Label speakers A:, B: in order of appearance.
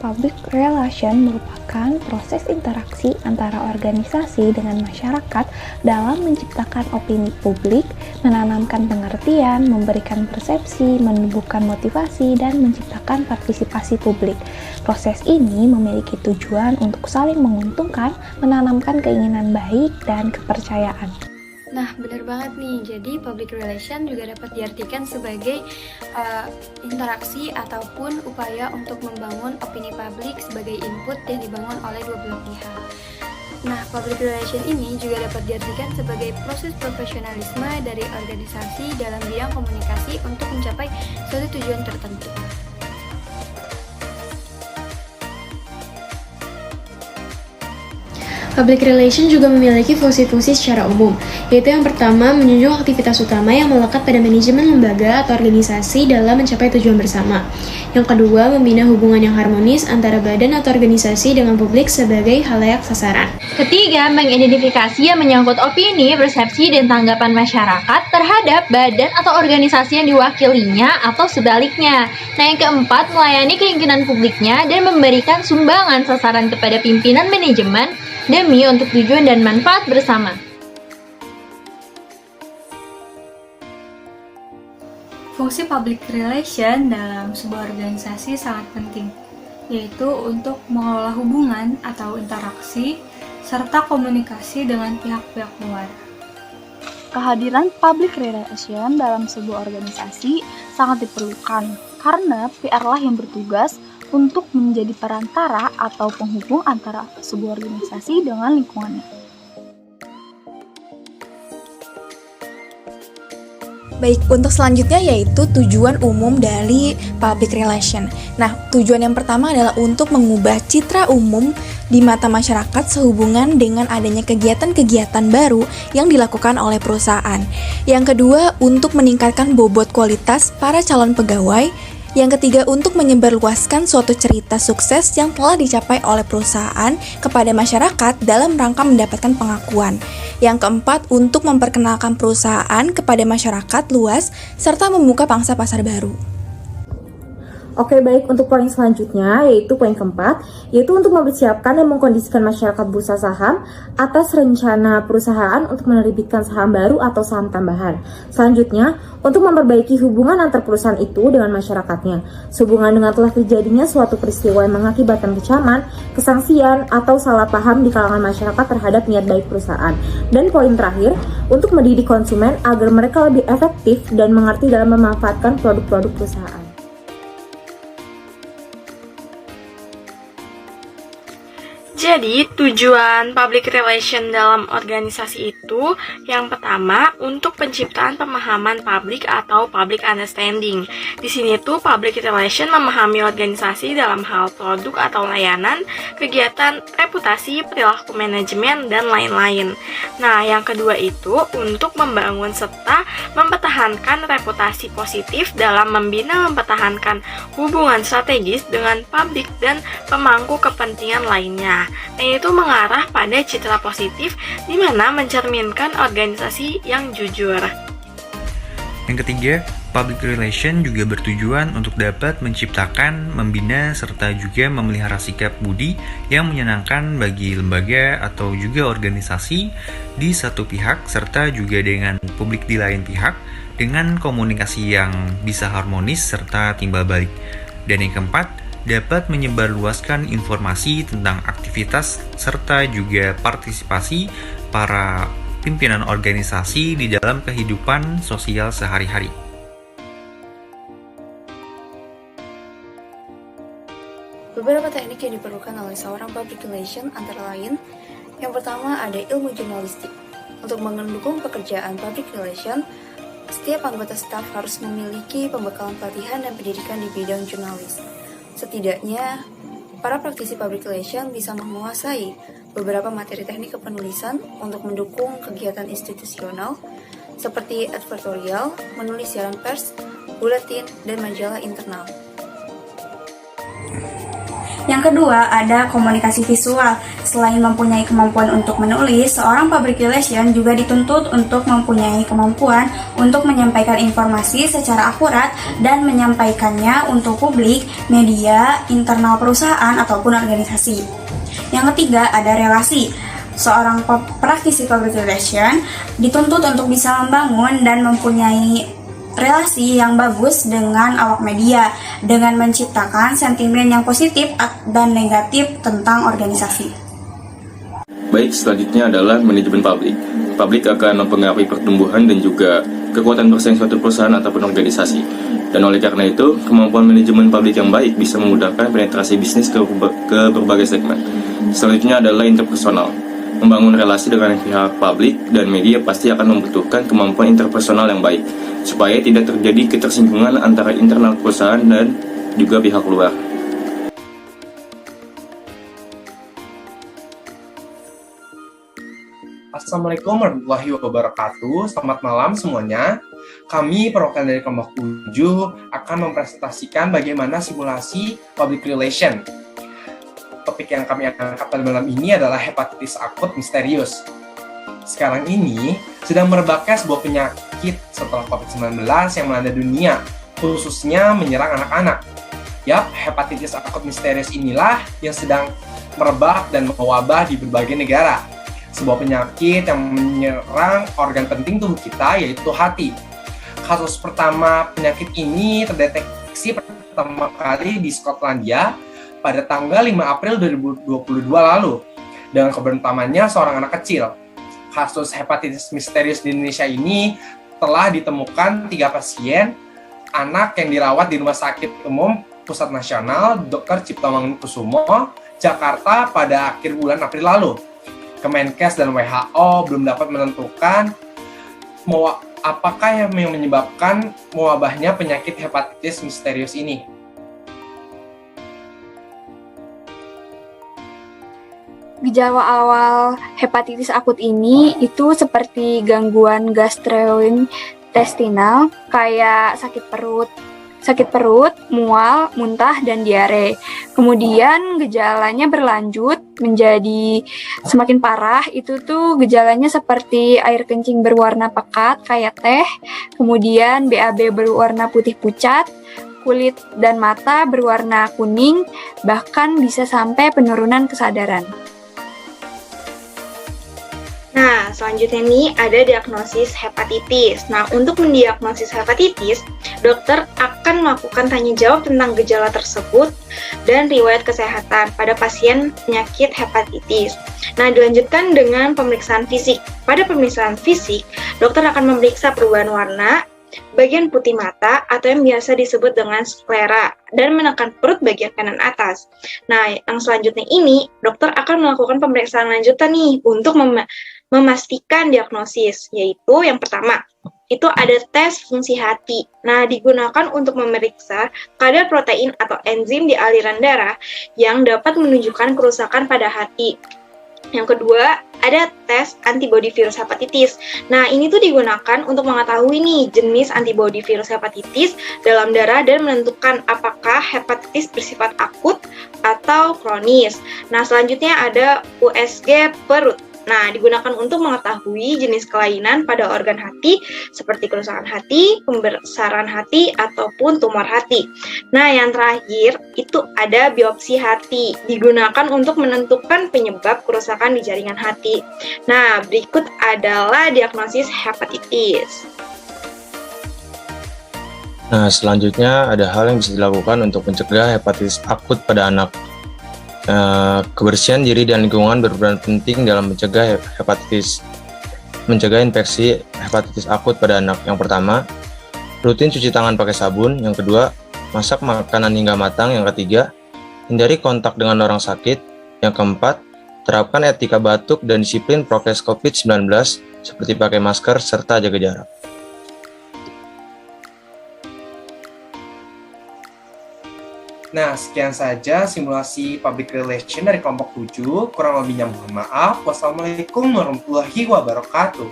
A: public relation merupakan proses interaksi antara organisasi dengan masyarakat dalam menciptakan opini publik, menanamkan pengertian, memberikan persepsi, menumbuhkan motivasi, dan menciptakan partisipasi publik. Proses ini memiliki tujuan untuk saling menguntungkan, menanamkan keinginan baik, dan kepercayaan.
B: Nah, benar banget nih. Jadi, public relation juga dapat diartikan sebagai interaksi ataupun upaya untuk membangun opini publik sebagai input yang dibangun oleh dua belah pihak. Nah, public relation ini juga dapat diartikan sebagai proses profesionalisme dari organisasi dalam bidang komunikasi untuk mencapai suatu tujuan tertentu.
C: Public relation juga memiliki fungsi-fungsi secara umum, yaitu yang pertama, menjunjung aktivitas utama yang melekat pada manajemen lembaga atau organisasi dalam mencapai tujuan bersama. Yang kedua, membina hubungan yang harmonis antara badan atau organisasi dengan publik sebagai khalayak sasaran.
D: Ketiga, mengidentifikasi yang menyangkut opini, persepsi, dan tanggapan masyarakat terhadap badan atau organisasi yang diwakilinya atau sebaliknya. Nah, yang keempat, melayani keinginan publiknya dan memberikan sumbangan sasaran kepada pimpinan manajemen demi untuk tujuan dan manfaat bersama.
E: Fungsi public relation dalam sebuah organisasi sangat penting, yaitu untuk mengelola hubungan atau interaksi serta komunikasi dengan pihak-pihak luar.
F: Kehadiran public relation dalam sebuah organisasi sangat diperlukan karena PR lah yang bertugas untuk menjadi perantara atau penghubung antara sebuah organisasi dengan lingkungannya.
G: Baik, untuk selanjutnya yaitu tujuan umum dari public relation. Nah, tujuan yang pertama adalah untuk mengubah citra umum di mata masyarakat sehubungan dengan adanya kegiatan-kegiatan baru yang dilakukan oleh perusahaan. Yang kedua, untuk meningkatkan bobot kualitas para calon pegawai. Yang ketiga, untuk menyebarluaskan suatu cerita sukses yang telah dicapai oleh perusahaan kepada masyarakat dalam rangka mendapatkan pengakuan. Yang keempat, untuk memperkenalkan perusahaan kepada masyarakat luas serta membuka pangsa pasar baru.
H: Oke, baik, untuk poin selanjutnya yaitu poin keempat, yaitu untuk mempersiapkan dan mengkondisikan masyarakat bursa saham atas rencana perusahaan untuk menerbitkan saham baru atau saham tambahan. Selanjutnya, untuk memperbaiki hubungan antar perusahaan itu dengan masyarakatnya, sehubungan dengan telah terjadinya suatu peristiwa yang mengakibatkan kecaman, kesangsian, atau salah paham di kalangan masyarakat terhadap niat baik perusahaan. Dan poin terakhir, untuk mendidik konsumen agar mereka lebih efektif dan mengerti dalam memanfaatkan produk-produk perusahaan.
I: Jadi, tujuan public relation dalam organisasi itu yang pertama untuk penciptaan pemahaman publik atau public understanding. Di sini tuh public relation memahami organisasi dalam hal produk atau layanan, kegiatan, reputasi, perilaku manajemen, dan lain-lain. Nah, yang kedua itu untuk membangun serta mempertahankan reputasi positif dalam membina mempertahankan hubungan strategis dengan publik dan pemangku kepentingan lainnya. Dan itu mengarah pada citra positif di mana mencerminkan organisasi yang jujur.
J: Yang ketiga, public relation juga bertujuan untuk dapat menciptakan, membina, serta juga memelihara sikap budi yang menyenangkan bagi lembaga atau juga organisasi di satu pihak serta juga dengan publik di lain pihak dengan komunikasi yang bisa harmonis serta timbal balik. Dan yang keempat, dapat menyebarluaskan informasi tentang aktivitas serta juga partisipasi para pimpinan organisasi di dalam kehidupan sosial sehari-hari.
B: Beberapa teknik yang diperlukan oleh seorang public relation antara lain, yang pertama ada ilmu jurnalistik. Untuk mendukung pekerjaan public relation, setiap anggota staf harus memiliki pembekalan pelatihan dan pendidikan di bidang jurnalis. Setidaknya, para praktisi public relation bisa menguasai beberapa materi teknik kepenulisan untuk mendukung kegiatan institusional seperti advertorial, menulis siaran pers, buletin, dan majalah internal.
K: Yang
B: Yang kedua, ada komunikasi visual. Selain mempunyai kemampuan untuk menulis, seorang public relation juga dituntut untuk mempunyai kemampuan untuk menyampaikan informasi secara akurat dan menyampaikannya untuk publik, media, internal perusahaan, ataupun organisasi. Yang ketiga, ada relasi. Seorang praktisi public relation dituntut untuk bisa membangun dan mempunyai relasi yang bagus dengan awak media dengan menciptakan sentimen yang positif dan negatif tentang organisasi.
K: Baik, selanjutnya adalah manajemen publik. Publik akan mempengaruhi pertumbuhan dan juga kekuatan bersaing suatu perusahaan ataupun organisasi. Dan oleh karena itu, kemampuan manajemen publik yang baik bisa memudahkan penetrasi bisnis ke berbagai segmen. Selanjutnya adalah interpersonal. Membangun relasi dengan pihak publik dan media pasti akan membutuhkan kemampuan interpersonal yang baik, supaya tidak terjadi ketersinggungan antara internal perusahaan dan juga pihak luar.
L: Assalamualaikum warahmatullahi wabarakatuh. Selamat malam semuanya. Kami perwakilan dari kelompok 7 akan mempresentasikan bagaimana simulasi public relation. Topik yang kami angkat pada malam ini adalah hepatitis akut misterius. Sekarang ini sedang merebaknya sebuah penyakit setelah COVID-19 yang melanda dunia, khususnya menyerang anak-anak. Yap, hepatitis akut misterius inilah yang sedang merebak dan mewabah di berbagai negara. Sebuah penyakit yang menyerang organ penting tubuh kita, yaitu hati. Kasus pertama penyakit ini terdeteksi pertama kali di Skotlandia pada tanggal 5 April 2022 lalu, dengan korban utamanya seorang anak kecil. Kasus hepatitis misterius di Indonesia ini telah ditemukan 3 pasien anak yang dirawat di Rumah Sakit Umum Pusat Nasional Dr. Cipto Mangunkusumo, Jakarta pada akhir bulan April lalu. Kemenkes dan WHO belum dapat menentukan apakah yang menyebabkan mewabahnya penyakit hepatitis misterius ini.
M: Gejala awal hepatitis akut ini itu seperti gangguan gastrointestinal, kayak sakit perut, mual, muntah, dan diare. Kemudian gejalanya berlanjut menjadi semakin parah, itu tuh gejalanya seperti air kencing berwarna pekat kayak teh, kemudian BAB berwarna putih pucat, kulit dan mata berwarna kuning, bahkan bisa sampai penurunan kesadaran.
I: Nah, selanjutnya nih ada diagnosis hepatitis. Nah, untuk mendiagnosis hepatitis, dokter akan melakukan tanya jawab tentang gejala tersebut dan riwayat kesehatan pada pasien penyakit hepatitis. Nah, dilanjutkan dengan pemeriksaan fisik. Pada pemeriksaan fisik, dokter akan memeriksa perubahan warna, bagian putih mata atau yang biasa disebut dengan sklera, dan menekan perut bagian kanan atas. Nah, yang selanjutnya ini, dokter akan melakukan pemeriksaan lanjutan nih untuk memastikan diagnosis, yaitu yang pertama, itu ada tes fungsi hati. Nah, digunakan untuk memeriksa kadar protein atau enzim di aliran darah yang dapat menunjukkan kerusakan pada hati. Yang kedua, ada tes antibodi virus hepatitis. Nah, ini tuh digunakan untuk mengetahui nih jenis antibodi virus hepatitis dalam darah dan menentukan apakah hepatitis bersifat akut atau kronis. Nah, selanjutnya ada USG perut. Nah, digunakan untuk mengetahui jenis kelainan pada organ hati seperti kerusakan hati, pembesaran hati, ataupun tumor hati. Nah, yang terakhir itu ada biopsi hati, digunakan untuk menentukan penyebab kerusakan di jaringan hati. Nah, berikut adalah diagnosis hepatitis.
K: Nah, selanjutnya ada hal yang bisa dilakukan untuk mencegah hepatitis akut pada anak. Kebersihan diri dan lingkungan berperan penting dalam mencegah infeksi hepatitis akut pada anak. Yang pertama, rutin cuci tangan pakai sabun. Yang kedua, masak makanan hingga matang. Yang ketiga, hindari kontak dengan orang sakit. Yang keempat, terapkan etika batuk dan disiplin prokes COVID-19 seperti pakai masker serta jaga jarak.
L: Nah, sekian saja simulasi public relation dari kelompok 7. Kurang lebihnya mohon maaf. Wassalamualaikum warahmatullahi wabarakatuh.